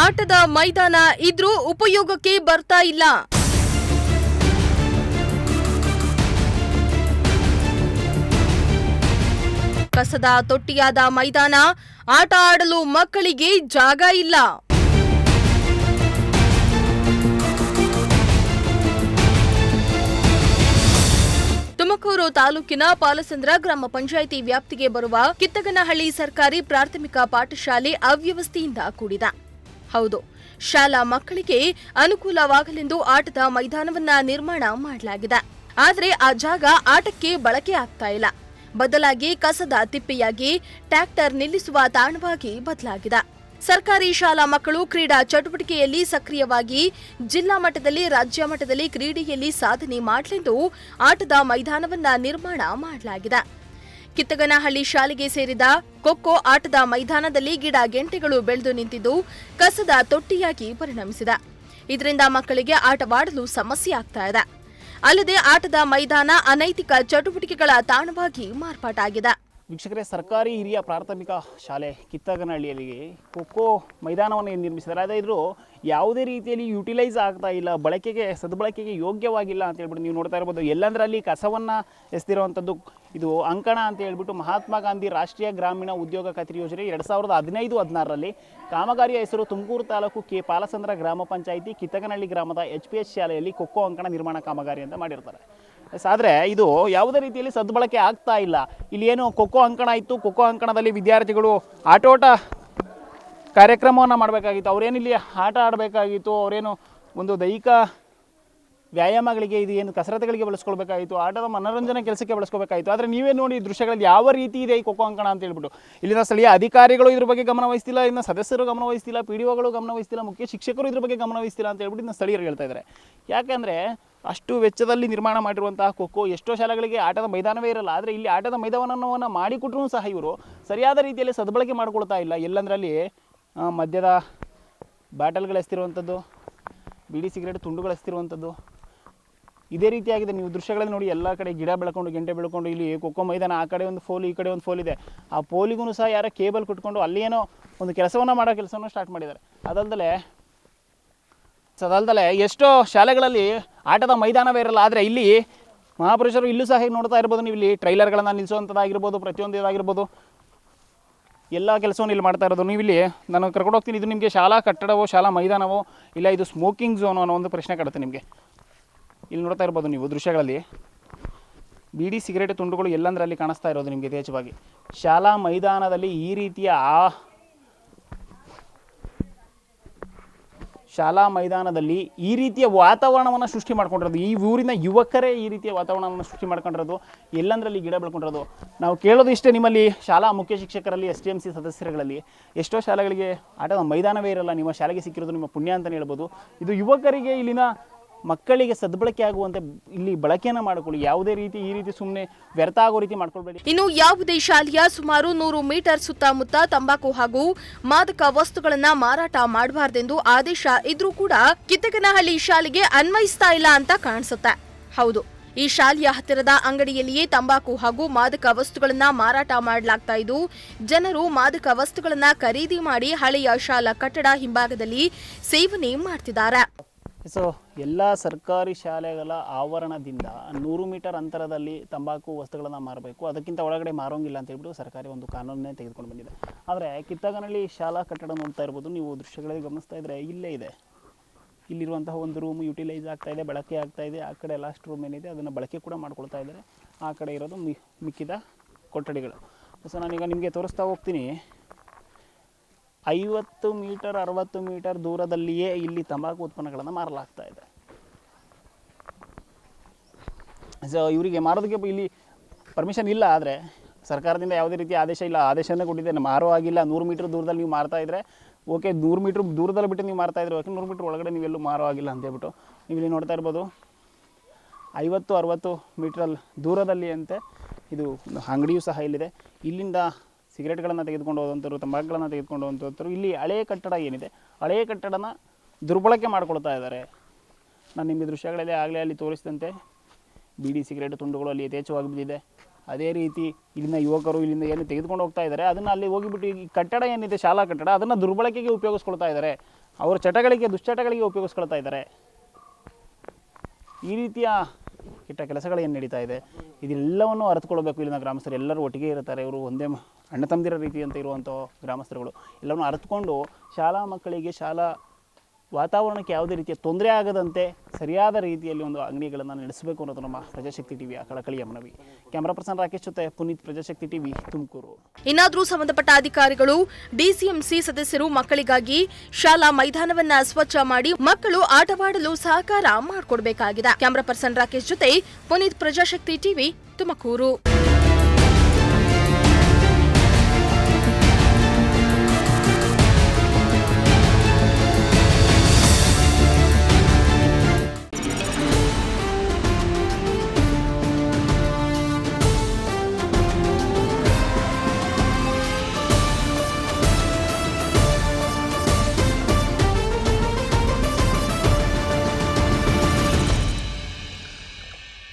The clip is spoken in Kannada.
ಆಟದ ಮೈದಾನ ಇದ್ರೂ ಉಪಯೋಗಕ್ಕೆ ಬರ್ತಾ ಇಲ್ಲ. ಕಸದ ತೊಟ್ಟಿಯಾದ ಮೈದಾನ, ಆಟ ಆಡಲು ಮಕ್ಕಳಿಗೆ ಜಾಗ ಇಲ್ಲ. ತುಮಕೂರು ತಾಲೂಕಿನ ಪಾಲಸಂದ್ರ ಗ್ರಾಮ ಪಂಚಾಯಿತಿ ವ್ಯಾಪ್ತಿಗೆ ಬರುವ ಕಿತ್ತಗನಹಳ್ಳಿ ಸರ್ಕಾರಿ ಪ್ರಾಥಮಿಕ ಪಾಠಶಾಲೆ ಅವ್ಯವಸ್ಥೆಯಿಂದ ಕೂಡಿದೆ. ಹೌದು, ಶಾಲಾ ಮಕ್ಕಳಿಗೆ ಅನುಕೂಲವಾಗಲೆಂದು ಆಟದ ಮೈದಾನವನ್ನ ನಿರ್ಮಾಣ ಮಾಡಲಾಗಿದೆ. ಆದರೆ ಆ ಜಾಗ ಆಟಕ್ಕೆ ಬಳಕೆ ಆಗ್ತಾ ಇಲ್ಲ. ಬದಲಾಗಿ ಕಸದ ತಿಪ್ಪೆಯಾಗಿ ಟ್ರ್ಯಾಕ್ಟರ್ ನಿಲ್ಲಿಸುವ ತಾಣವಾಗಿ ಬದಲಾಗಿದೆ. ಸರ್ಕಾರಿ ಶಾಲಾ ಮಕ್ಕಳು ಕ್ರೀಡಾ ಚಟುವಟಿಕೆಯಲ್ಲಿ ಸಕ್ರಿಯವಾಗಿ ಜಿಲ್ಲಾ ಮಟ್ಟದಲ್ಲಿ, ರಾಜ್ಯ ಮಟ್ಟದಲ್ಲಿ ಕ್ರೀಡೆಯಲ್ಲಿ ಸಾಧನೆ ಮಾಡಲೆಂದು ಆಟದ ಮೈದಾನವನ್ನ ನಿರ್ಮಾಣ ಮಾಡಲಾಗಿದೆ. ಕಿತ್ತಗನಹಳ್ಳಿ ಶಾಲೆಗೆ ಸೇರಿದ ಖೋಖೋ ಆಟದ ಮೈದಾನದಲ್ಲಿ ಗಿಡ ಗೆಂಟೆಗಳು ಬೆಳೆದು ನಿಂತಿದ್ದು ಕಸದ ತೊಟ್ಟಿಯಾಗಿ ಪರಿಣಮಿಸಿದೆ. ಇದರಿಂದ ಮಕ್ಕಳಿಗೆ ಆಟವಾಡಲು ಸಮಸ್ಯೆ ಆಗ್ತಾ ಇದೆ. ಅಲ್ಲದೆ ಆಟದ ಮೈದಾನ ಅನೈತಿಕ ಚಟುವಟಿಕೆಗಳ ತಾಣವಾಗಿ ಮಾರ್ಪಾಟಾಗಿದೆ. ವೀಕ್ಷಕರೇ, ಸರ್ಕಾರಿ ಹಿರಿಯ ಪ್ರಾಥಮಿಕ ಶಾಲೆ ಕಿತ್ತಗನಹಳ್ಳಿಯಲ್ಲಿ ಖೋಖೋ ಮೈದಾನವನ್ನು ನಿರ್ಮಿಸಿದ್ದಾರೆ. ಆದರೆ ಇದು ಯಾವುದೇ ರೀತಿಯಲ್ಲಿ ಯುಟಿಲೈಸ್ ಆಗ್ತಾ ಇಲ್ಲ, ಸದ್ಬಳಕೆಗೆ ಯೋಗ್ಯವಾಗಿಲ್ಲ ಅಂತ ಹೇಳ್ಬಿಟ್ಟು ನೀವು ನೋಡ್ತಾ ಇರ್ಬೋದು. ಎಲ್ಲಂದ್ರೆ ಅಲ್ಲಿ ಕಸವನ್ನು ಎಸೆದಿರುವಂಥದ್ದು. ಇದು ಅಂಕಣ ಅಂತ ಹೇಳ್ಬಿಟ್ಟು ಮಹಾತ್ಮ ಗಾಂಧಿ ರಾಷ್ಟ್ರೀಯ ಗ್ರಾಮೀಣ ಉದ್ಯೋಗ ಖಾತ್ರಿ ಯೋಜನೆ 2015-16ರಲ್ಲಿ ಕಾಮಗಾರಿಯ ಹೆಸರು ತುಮಕೂರು ತಾಲೂಕು ಪಾಲಸಂದ್ರ ಗ್ರಾಮ ಪಂಚಾಯಿತಿ ಕಿತ್ತಗನಹಳ್ಳಿ ಗ್ರಾಮದ HPH ಶಾಲೆಯಲ್ಲಿ ಖೋಖೋ ಅಂಕಣ ನಿರ್ಮಾಣ ಕಾಮಗಾರಿ ಅಂತ ಮಾಡಿರ್ತಾರೆ. ಆದರೆ ಇದು ಯಾವುದೇ ರೀತಿಯಲ್ಲಿ ಸದ್ಬಳಕೆ ಆಗ್ತಾ ಇಲ್ಲ. ಇಲ್ಲಿ ಏನು ಖೋಖೋ ಅಂಕಣ ಇತ್ತು, ಖೋಖೋ ಅಂಕಣದಲ್ಲಿ ವಿದ್ಯಾರ್ಥಿಗಳು ಆಟೋಟ ಕಾರ್ಯಕ್ರಮವನ್ನು ಮಾಡಬೇಕಾಗಿತ್ತು. ಅವರೇನಿಲ್ಲಿ ಆಟ ಆಡಬೇಕಾಗಿತ್ತು, ಅವರೇನು ಒಂದು ದೈಹಿಕ ವ್ಯಾಯಾಮಗಳಿಗೆ, ಇದು ಏನು ಕಸರತ್ತುಗಳಿಗೆ ಬಳಸ್ಕೊಳ್ಬೇಕಾಗಿತ್ತು, ಆಟದ ಮನೋರಂಜನೆ ಕೆಲಸಕ್ಕೆ ಬಳಸ್ಕೋಬೇಕಾಗಿತ್ತು. ಆದರೆ ನೀವೇ ನೋಡಿ ದೃಶ್ಯಗಳಲ್ಲಿ ಯಾವ ರೀತಿ ಇದೆ ಈ ಖೋಖೋ ಅಂಕಣ ಅಂತ ಹೇಳ್ಬಿಟ್ಟು. ಇಲ್ಲಿನ ಸ್ಥಳೀಯ ಅಧಿಕಾರಿಗಳು ಇದ್ರ ಬಗ್ಗೆ ಗಮನ ವಹಿಸ್ತಿಲ್ಲ, ಇನ್ನು ಸದಸ್ಯರು ಗಮನ ವಹಿಸ್ತಿಲ್ಲ, PDOಗಳು ಗಮನ ವಹಿಸ್ತಿಲ್ಲ, ಮುಖ್ಯ ಶಿಕ್ಷಕರು ಇದ್ರ ಬಗ್ಗೆ ಗಮನ ವಹಿಸ್ತಿಲ್ಲ ಅಂತ ಹೇಳ್ಬಿಟ್ಟು ಇನ್ನು ಸ್ಥಳೀಯರು ಹೇಳ್ತಾ ಇದ್ದಾರೆ. ಯಾಕೆಂದರೆ ಅಷ್ಟು ವೆಚ್ಚದಲ್ಲಿ ನಿರ್ಮಾಣ ಮಾಡಿರುವಂತಹ ಖೋಖೋ ಎಷ್ಟೋ ಶಾಲೆಗಳಿಗೆ ಆಟದ ಮೈದಾನವೇ ಇರಲ್ಲ. ಆದರೆ ಇಲ್ಲಿ ಆಟದ ಮೈದಾನವನ್ನು ಮಾಡಿಕೊಟ್ರೂ ಸಹ ಇವರು ಸರಿಯಾದ ರೀತಿಯಲ್ಲಿ ಸದ್ಬಳಕೆ ಮಾಡಿಕೊಳ್ತಾ ಇಲ್ಲ. ಎಲ್ಲಂದ್ರಲ್ಲಿ ಮದ್ಯದ ಬಾಟಲ್ಗಳು ಎಸ್ತಿರುವಂಥದ್ದು, ಬೀಡಿ ಸಿಗರೇಟ್ ತುಂಡುಗಳು ಎಸ್ತಿರುವಂಥದ್ದು, ಇದೇ ರೀತಿಯಾಗಿದೆ. ನೀವು ದೃಶ್ಯಗಳಲ್ಲಿ ನೋಡಿ, ಎಲ್ಲ ಕಡೆ ಗಿಡ ಬೆಳ್ಕೊಂಡು, ಗೆಂಟೆ ಬೆಳ್ಕೊಂಡು, ಇಲ್ಲಿ ಖೋಖೋ ಮೈದಾನ ಆ ಕಡೆ ಒಂದು ಫೋಲ್, ಈ ಕಡೆ ಒಂದು ಫೋಲ್ ಇದೆ. ಆ ಪೋಲಿಗೂ ಸಹ ಯಾರೋ ಕೇಬಲ್ ಕುಟ್ಕೊಂಡು ಅಲ್ಲಿ ಏನೋ ಒಂದು ಕೆಲಸವನ್ನು ಸ್ಟಾರ್ಟ್ ಮಾಡಿದ್ದಾರೆ. ಅದಲ್ದಲೆ ಎಷ್ಟೋ ಶಾಲೆಗಳಲ್ಲಿ ಆಟದ ಮೈದಾನವೇ ಇರಲ್ಲ. ಆದರೆ ಇಲ್ಲಿ ಮಹಾಪುರುಷರು ಇಲ್ಲೂ ಸಹ ನೋಡ್ತಾ ಇರ್ಬೋದು ನೀವು, ಇಲ್ಲಿ ಟ್ರೈಲರ್ಗಳನ್ನು ನಿಲ್ಲಿಸುವಂಥದ್ದಾಗಿರ್ಬೋದು, ಪ್ರತಿಯೊಂದು ಇದಾಗಿರ್ಬೋದು, ಎಲ್ಲ ಕೆಲಸವನ್ನು ಇಲ್ಲಿ ಮಾಡ್ತಾ ಇರೋದು. ನೀವು ಇಲ್ಲಿ ನಾನು ಕರ್ಕೊಂಡು ಹೋಗ್ತೀನಿ. ಇದು ನಿಮಗೆ ಶಾಲಾ ಕಟ್ಟಡವೋ, ಶಾಲಾ ಮೈದಾನವೋ, ಇಲ್ಲ ಇದು ಸ್ಮೋಕಿಂಗ್ ಝೋನು ಅನ್ನೋ ಒಂದು ಪ್ರಶ್ನೆ ಕಾಡುತ್ತೆ ನಿಮಗೆ. ಇಲ್ಲಿ ನೋಡ್ತಾ ಇರ್ಬೋದು ನೀವು ದೃಶ್ಯಗಳಲ್ಲಿ ಬೀಡಿ ಸಿಗರೇಟ್ ತುಂಡುಗಳು ಎಲ್ಲಂದ್ರಲ್ಲಿ ಕಾಣಿಸ್ತಾ ಇರೋದು ನಿಮಗೆ ಯಥೇಚ್ಛವಾಗಿ. ಶಾಲಾ ಮೈದಾನದಲ್ಲಿ ಈ ರೀತಿಯ ವಾತಾವರಣವನ್ನು ಸೃಷ್ಟಿ ಮಾಡ್ಕೊಂಡಿರೋದು, ಈ ಊರಿನ ಯುವಕರೇ ಈ ರೀತಿಯ ವಾತಾವರಣವನ್ನು ಸೃಷ್ಟಿ ಮಾಡ್ಕೊಂಡಿರೋದು. ಎಲ್ಲಂದ್ರಲ್ಲಿ ಗಿಡ ಬೆಳ್ಕೊಂಡಿರೋದು. ನಾವು ಕೇಳೋದು ಇಷ್ಟೇ, ನಿಮ್ಮಲ್ಲಿ ಶಾಲಾ ಮುಖ್ಯ ಶಿಕ್ಷಕರಲ್ಲಿ, STMC ಸದಸ್ಯರುಗಳಲ್ಲಿ ಎಷ್ಟೋ ಶಾಲೆಗಳಿಗೆ ಆಟದ ಮೈದಾನವೇ ಇರಲ್ಲ. ನಿಮ್ಮ ಶಾಲೆಗೆ ಸಿಕ್ಕಿರೋದು ನಿಮ್ಮ ಪುಣ್ಯ ಅಂತಲೇ ಹೇಳ್ಬೋದು. ಇದು ಯುವಕರಿಗೆ, ಇಲ್ಲಿನ ಮಕ್ಕಳಿಗೆ ಸದ್ಬಳಕೆ ಆಗುವಂತೆ ಇಲ್ಲಿ ಬಳಕೆಯನ್ನು ಮಾಡಿಕೊಳ್ಳಿ. ಯಾವುದೇ ರೀತಿ ಈ ರೀತಿ ಸುಮ್ಮನೆ ವ್ಯರ್ಥ ಆಗೋ ರೀತಿ ಮಾಡ್ಕೊಳ್ಬೇಡಿ. ಇನ್ನು ಯಾವುದೇ ಶಾಲೆಯ ಸುಮಾರು 100 ಮೀಟರ್ ಸುತ್ತಮುತ್ತ ತಂಬಾಕು ಹಾಗೂ ಮಾದಕ ವಸ್ತುಗಳನ್ನ ಮಾರಾಟ ಮಾಡಬಾರದೆಂದು ಆದೇಶ ಇದ್ರೂ ಕೂಡ ಕಿತ್ತಗನಹಳ್ಳಿ ಶಾಲೆಗೆ ಅನ್ವಯಿಸ್ತಾ ಇಲ್ಲ ಅಂತ ಕಾಣಿಸುತ್ತೆ. ಹೌದು, ಈ ಶಾಲೆಯ ಹತ್ತಿರದ ಅಂಗಡಿಯಲ್ಲಿಯೇ ತಂಬಾಕು ಹಾಗೂ ಮಾದಕ ವಸ್ತುಗಳನ್ನ ಮಾರಾಟ ಮಾಡಲಾಗ್ತಾ ಇದ್ದು, ಜನರು ಮಾದಕ ವಸ್ತುಗಳನ್ನ ಖರೀದಿ ಮಾಡಿ ಹಳೆಯ ಶಾಲಾ ಕಟ್ಟಡ ಹಿಂಭಾಗದಲ್ಲಿ ಸೇವನೆ ಮಾಡ್ತಿದ್ದಾರೆ. ಸೊ ಎಲ್ಲ ಸರ್ಕಾರಿ ಶಾಲೆಗಳ ಆವರಣದಿಂದ 100 ಮೀಟರ್ ಅಂತರದಲ್ಲಿ ತಂಬಾಕು ವಸ್ತುಗಳನ್ನು ಮಾರಬೇಕು, ಅದಕ್ಕಿಂತ ಒಳಗಡೆ ಮಾರೋಂಗಿಲ್ಲ ಅಂತ ಹೇಳ್ಬಿಟ್ಟು ಸರ್ಕಾರಿ ಒಂದು ಕಾನೂನನ್ನೇ ತೆಗೆದುಕೊಂಡು ಬಂದಿದೆ. ಆದರೆ ಕಿತ್ತಗನಹಳ್ಳಿ ಶಾಲಾ ಕಟ್ಟಡ ನೋಡ್ತಾ ಇರ್ಬೋದು ನೀವು, ದೃಶ್ಯಗಳಲ್ಲಿ ಗಮನಿಸ್ತಾ ಇದ್ದರೆ ಇಲ್ಲೇ ಇದೆ. ಇಲ್ಲಿರುವಂತಹ ಒಂದು ರೂಮ್ ಯುಟಿಲೈಸ್ ಆಗ್ತಾ ಇದೆ, ಬಳಕೆ ಆಗ್ತಾ ಇದೆ. ಆ ಕಡೆ ಲಾಸ್ಟ್ ರೂಮ್ ಏನಿದೆ ಅದನ್ನು ಬಳಕೆ ಕೂಡ ಮಾಡ್ಕೊಳ್ತಾ ಇದ್ದಾರೆ. ಆ ಕಡೆ ಇರೋದು ಮಿಕ್ಕಿದ ಕೊಠಡಿಗಳು. ಸೊ ನಾನೀಗ ನಿಮಗೆ ತೋರಿಸ್ತಾ ಹೋಗ್ತೀನಿ. 50 ಮೀಟರ್ 60 ಮೀಟರ್ ದೂರದಲ್ಲಿಯೇ ಇಲ್ಲಿ ತಂಬಾಕು ಉತ್ಪನ್ನಗಳನ್ನು ಮಾರಲಾಗ್ತಾ ಇದೆ. ಸೊ ಇವರಿಗೆ ಮಾರೋದಕ್ಕೆ ಇಲ್ಲಿ ಪರ್ಮಿಷನ್ ಇಲ್ಲ. ಆದರೆ ಸರ್ಕಾರದಿಂದ ಯಾವುದೇ ರೀತಿಯ ಆದೇಶ ಇಲ್ಲ. ಆದೇಶನೇ ಕೊಟ್ಟಿದೆ, ಮಾರೋ ಆಗಿಲ್ಲ. 100 ಮೀಟರ್ ದೂರದಲ್ಲಿ ನೀವು ಮಾರ್ತಾ ಇದ್ದರೆ ಓಕೆ, 100 ಮೀಟ್ರ್ ದೂರದಲ್ಲಿ ಬಿಟ್ಟು ನೀವು ಮಾರ್ತಾ ಇದ್ರೆ ಓಕೆ, 100 ಮೀಟ್ರ್ ಒಳಗಡೆ ನೀವೆಲ್ಲೂ ಮಾರೋ ಆಗಿಲ್ಲ ಅಂತ ಹೇಳ್ಬಿಟ್ಟು ನೀವು ಇಲ್ಲಿ ನೋಡ್ತಾ ಇರ್ಬೋದು. 50-60 ಮೀಟ್ರಲ್ಲಿ ದೂರದಲ್ಲಿ ಅಂತೆ ಇದು ಅಂಗಡಿಯೂ ಸಹ ಇಲ್ಲಿದೆ. ಇಲ್ಲಿಂದ ಸಿಗರೇಟ್ಗಳನ್ನು ತೆಗೆದುಕೊಂಡು ಹೋದಂಥವ್ರು, ತಂಬಾಕುಗಳನ್ನು ತೆಗೆದುಕೊಂಡು ಹೋದಂಥವ್ರು ಇಲ್ಲಿ ಹಳೆಯ ಕಟ್ಟಡ ಏನಿದೆ, ಹಳೆಯ ಕಟ್ಟಡನ ದುರ್ಬಳಕೆ ಮಾಡ್ಕೊಳ್ತಾ ಇದ್ದಾರೆ. ನಾನು ನಿಮಗೆ ದೃಶ್ಯಗಳಲ್ಲಿ ಆಗಲೇ ಅಲ್ಲಿ ತೋರಿಸಿದಂತೆ ಬೀಡಿ ಸಿಗರೇಟ್ ತುಂಡುಗಳು ಅಲ್ಲಿ ಯಥೇಚ್ಛವಾಗಿ ಬಿದ್ದಿದೆ. ಅದೇ ರೀತಿ ಇಲ್ಲಿನ ಯುವಕರು ಇಲ್ಲಿಂದ ಏನು ತೆಗೆದುಕೊಂಡು ಹೋಗ್ತಾ ಇದ್ದಾರೆ ಅದನ್ನು ಅಲ್ಲಿ ಹೋಗಿಬಿಟ್ಟು ಈ ಕಟ್ಟಡ ಏನಿದೆ ಶಾಲಾ ಕಟ್ಟಡ ಅದನ್ನು ದುರ್ಬಳಕೆಗೆ ಉಪಯೋಗಿಸ್ಕೊಳ್ತಾ ಇದ್ದಾರೆ. ಅವರ ದುಶ್ಚಟಗಳಿಗೆ ಉಪಯೋಗಿಸ್ಕೊಳ್ತಾ ಇದ್ದಾರೆ. ಈ ರೀತಿಯ ಕೆಟ್ಟ ಕೆಲಸಗಳು ಏನು ನಡೀತಾ ಇದೆ ಇದೆಲ್ಲವನ್ನು ಅರಿತುಕೊಳ್ಬೇಕು. ಇಲ್ಲಿನ ಗ್ರಾಮಸ್ಥರು ಎಲ್ಲರೂ ಒಟ್ಟಿಗೆ ಇರ್ತಾರೆ. ಇವರು ಒಂದೇ ಅಣ್ಣ ತಮ್ಮದಿರ ರೀತಿ ಅಂತ ಇರುವಂಥ ಗ್ರಾಮಸ್ಥರುಗಳು ಎಲ್ಲವನ್ನು ಅರಿತುಕೊಂಡು ಶಾಲಾ ಮಕ್ಕಳಿಗೆ ಶಾಲಾ ವಾತಾವರಣಕ್ಕೆ ಯಾವುದೇ ರೀತಿಯ ತೊಂದರೆ ಆಗದಂತೆ ಸರಿಯಾದ ರೀತಿಯಲ್ಲಿ ಒಂದು ಅಂಗಡಿಗಳನ್ನು ನಡೆಸಬೇಕು ಅನ್ನೋದು ನಮ್ಮ ಪ್ರಜಾಶಕ್ತಿ ಟಿವಿಯ ಕಳಕಳಿಯ ಮನವಿ. ಕ್ಯಾಮರಾ ಪರ್ಸನ್ ರಾಕೇಶ್ ಜೊತೆ ಪುನೀತ್, ಪ್ರಜಾಶಕ್ತಿ ಟಿವಿ, ತುಮಕೂರು. ಇನ್ನಾದರೂ ಸಂಬಂಧಪಟ್ಟ ಅಧಿಕಾರಿಗಳು, ಡಿಸಿಎಂಸಿ ಸದಸ್ಯರು ಮಕ್ಕಳಿಗಾಗಿ ಶಾಲಾ ಮೈದಾನವನ್ನ ಸ್ವಚ್ಛ ಮಾಡಿ ಮಕ್ಕಳು ಆಟವಾಡಲು ಸಹಕಾರ ಮಾಡಿಕೊಡಬೇಕಾಗಿದೆ. ಕ್ಯಾಮರಾ ಪರ್ಸನ್ ರಾಕೇಶ್ ಜೊತೆ ಪುನೀತ್, ಪ್ರಜಾಶಕ್ತಿ ಟಿವಿ, ತುಮಕೂರು.